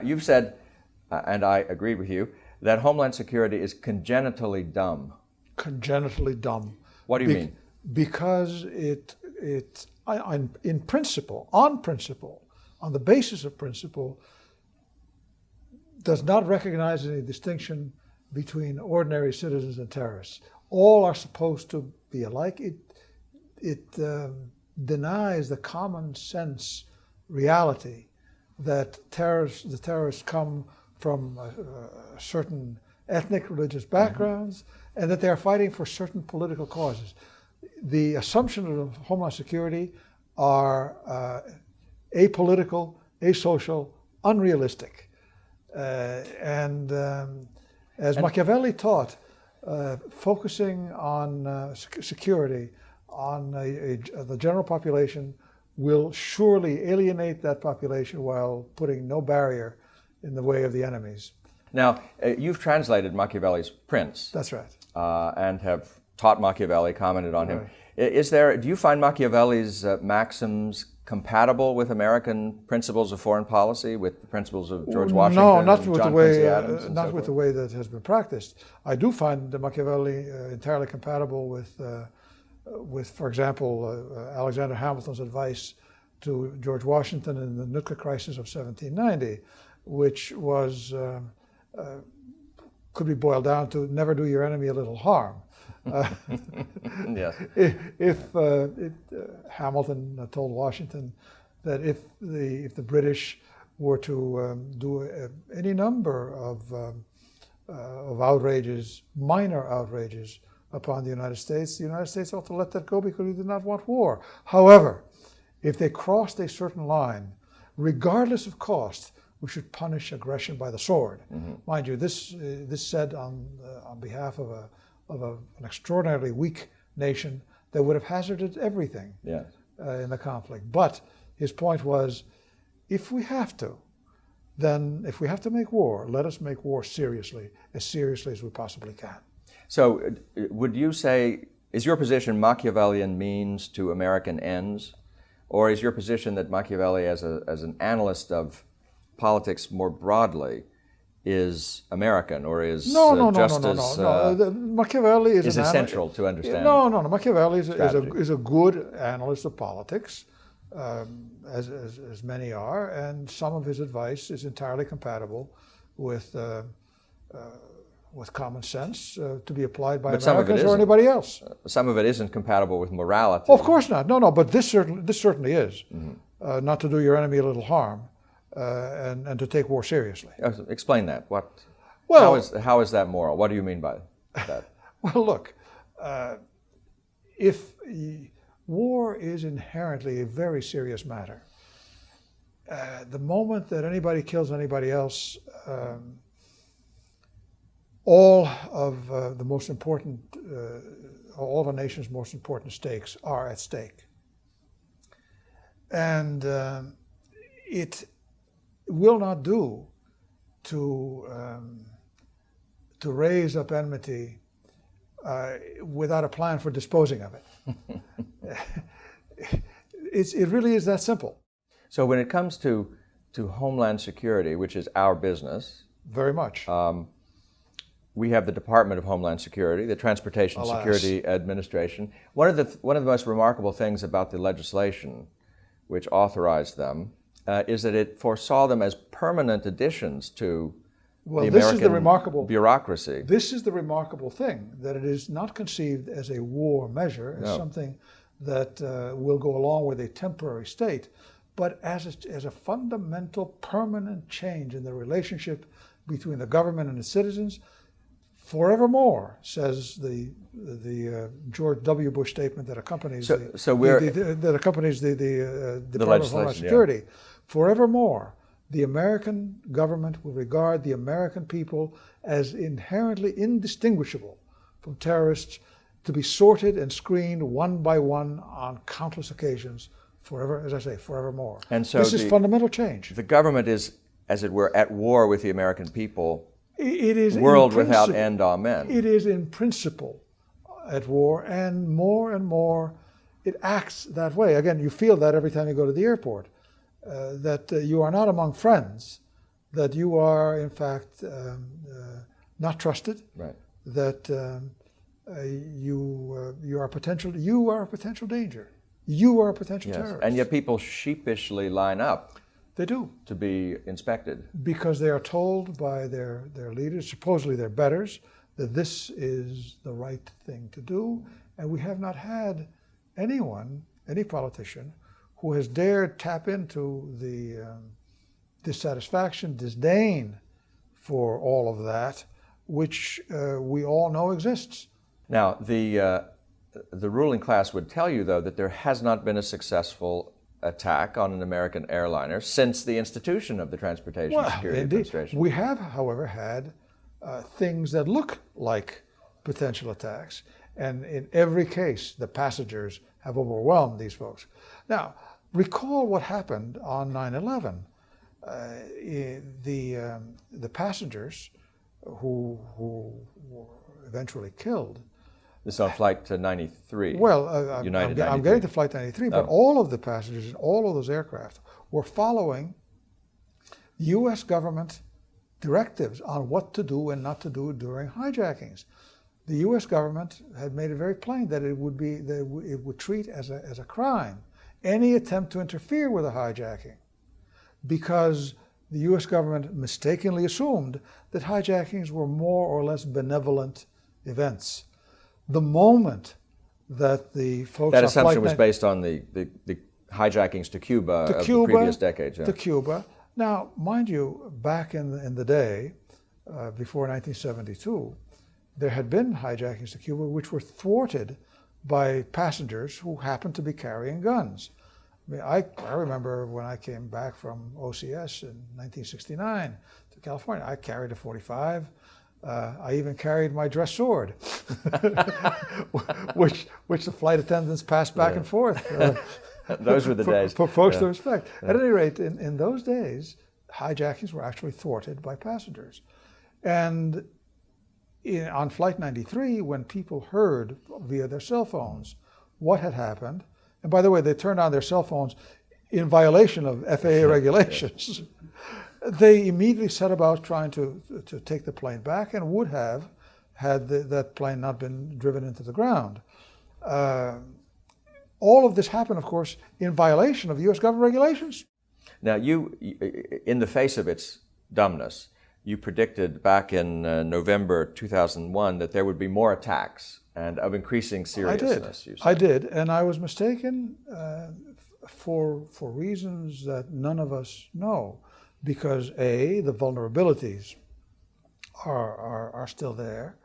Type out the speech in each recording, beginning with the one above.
You've said, and I agree with you, that Homeland Security is congenitally dumb. Congenitally dumb. What do you mean? Because in principle, on the basis of principle, does not recognize any distinction between ordinary citizens and terrorists. All are supposed to be alike. It denies the common sense reality that the terrorists come from certain ethnic, religious backgrounds, and that they are fighting for certain political causes. The assumptions of Homeland Security are apolitical, asocial, unrealistic. As Machiavelli taught, focusing on security, on the general population, will surely alienate that population while putting no barrier in the way of the enemies. Now, you've translated Machiavelli's Prince. That's right. And have taught Machiavelli, commented on him. Right. Do you find Machiavelli's maxims compatible with American principles of foreign policy, with the principles of George Washington? No, not and with John the way, Quincy Adams not with the way that has been practiced. I do find the Machiavelli entirely compatible with, for example, Alexander Hamilton's advice to George Washington in the nuclear crisis of 1790, which was could be boiled down to never do your enemy a little harm. Yes. If Hamilton told Washington that if the British were to do any number of outrages, minor outrages upon the United States ought to let that go because he did not want war. However, if they crossed a certain line, regardless of cost, we should punish aggression by the sword. Mind you, this said on behalf of an extraordinarily weak nation that would have hazarded everything in the conflict. But his point was, if we have to make war, let us make war seriously as we possibly can. So would you say, is your position Machiavellian means to American ends? Or is your position that Machiavelli, as an analyst of politics more broadly, is American, or is No. Machiavelli is essential to understand? No. Machiavelli is a good analyst of politics, as many are, and some of his advice is entirely compatible with common sense to be applied by Americans or anybody else. Some of it isn't compatible with morality. Of course not. No. But this certainly is. Not to do your enemy a little harm, and to take war seriously. Explain that. How is that moral? What do you mean by that? Well, look, if war is inherently a very serious matter, the moment that anybody kills anybody else, all of the most important, all of a nation's most important stakes are at stake. And it will not do to raise up enmity without a plan for disposing of it. It really is that simple. So when it comes to Homeland Security, which is our business, very much. We have the Department of Homeland Security, the Transportation Security Administration. One of the most remarkable things about the legislation which authorized them is that it foresaw them as permanent additions to the American bureaucracy. This is the remarkable thing, that it is not conceived as a war measure, as something that will go along with a temporary state, but as a fundamental, permanent change in the relationship between the government and its citizens, forevermore, says the George W. Bush statement that accompanies the Department of Homeland Security. Forevermore, the American government will regard the American people as inherently indistinguishable from terrorists, to be sorted and screened one by one on countless occasions, forever, as I say, forevermore. And so this is fundamental change. The government is, as it were, at war with the American people. It is world without end, amen. It is in principle at war, and more it acts that way. Again, you feel that every time you go to the airport, that you are not among friends, that you are in fact not trusted, Right. that you are a potential danger. You are a potential Yes. terrorist. And yet people sheepishly line up They do, to be inspected. because they are told by their leaders, supposedly their betters, that this is the right thing to do. And we have not had anyone, any politician, who has dared tap into the dissatisfaction, disdain for all of that, which we all know exists. Now, the ruling class would tell you, though, that there has not been a successful attack on an American airliner since the institution of the Transportation Security Indeed. Administration. We have, however, had things that look like potential attacks. And in every case, the passengers have overwhelmed these folks. Now, recall what happened on 9/11. The passengers who were eventually killed. This is on Flight to 93. Well, United I'm 93. getting to Flight 93, but all of the passengers in all of those aircraft were following U.S. government directives on what to do and not to do during hijackings. The U.S. government had made it very plain that it would treat as a crime any attempt to interfere with a hijacking, because the U.S. government mistakenly assumed that hijackings were more or less benevolent events. The moment that the folks That on assumption Flight was based on the hijackings to Cuba of the previous decades. Yeah. To Cuba. Now, mind you, back in the day, before 1972, there had been hijackings to Cuba which were thwarted by passengers who happened to be carrying guns. I mean, I remember when I came back from OCS in 1969 to California, I carried a .45. I even carried my dress sword, which the flight attendants passed back and forth. Those were the days. For folks to respect. At any rate, in those days, hijackings were actually thwarted by passengers. And on Flight 93, when people heard via their cell phones what had happened, and by the way, they turned on their cell phones in violation of FAA regulations, they immediately set about trying to take the plane back, and would have had that plane not been driven into the ground. All of this happened, of course, in violation of U.S. government regulations. Now, you, in the face of its dumbness, you predicted back in November 2001 that there would be more attacks and of increasing seriousness. I did, and I was mistaken for reasons that none of us know. Because A, the vulnerabilities are still there,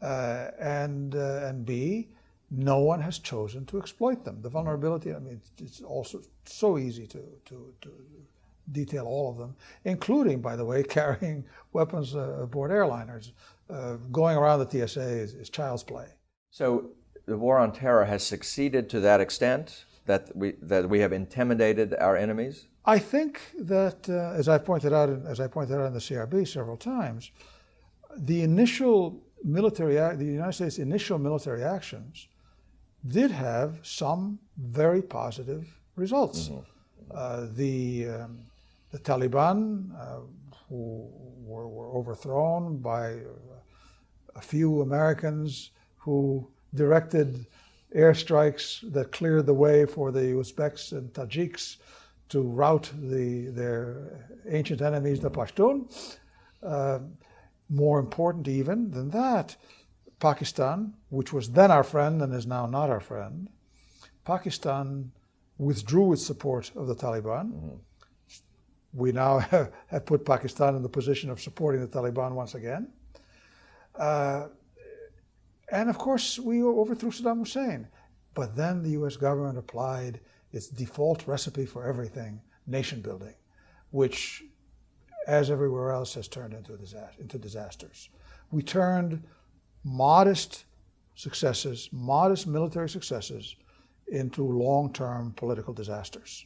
and B, no one has chosen to exploit them. The vulnerability, I mean, it's also so easy to detail all of them, including, by the way, carrying weapons aboard airliners. Going around the TSA is child's play. So the war on terror has succeeded to that extent that we have intimidated our enemies? I think that, as I pointed out in the CRB several times, the United States' initial military actions did have some very positive results. Mm-hmm. The Taliban, who were overthrown by a few Americans who directed airstrikes that cleared the way for the Uzbeks and Tajiks to rout their ancient enemies, the Pashtun. More important even than that, Pakistan, which was then our friend and is now not our friend, Pakistan withdrew its support of the Taliban. Mm-hmm. We now have put Pakistan in the position of supporting the Taliban once again. And of course, we overthrew Saddam Hussein. But then the US government applied its default recipe for everything, nation building, which, as everywhere else, has turned into disasters. We turned modest successes, modest military successes, into long-term political disasters.